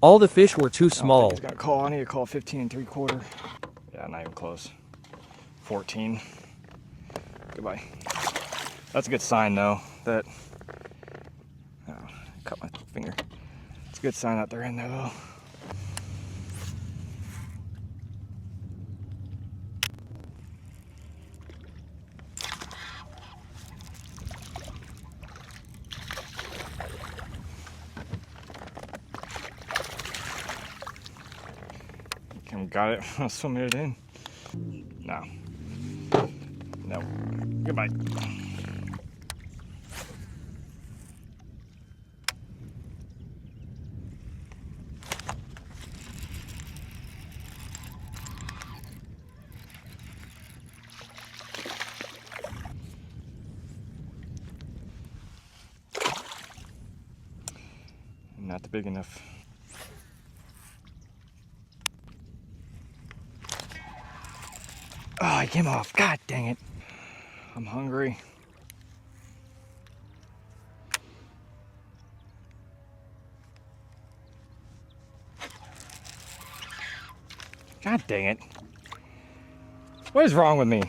All the fish were too small. He's got to call. I need to call 15 3/4. Yeah, not even close. 14. Goodbye. That's a good sign though that, oh, cut my finger. It's a good sign that they're in there though. Got it. I'll swim it in. No. No. Goodbye. Not big enough. Oh, he came off. God dang it. I'm hungry. God dang it. What is wrong with me?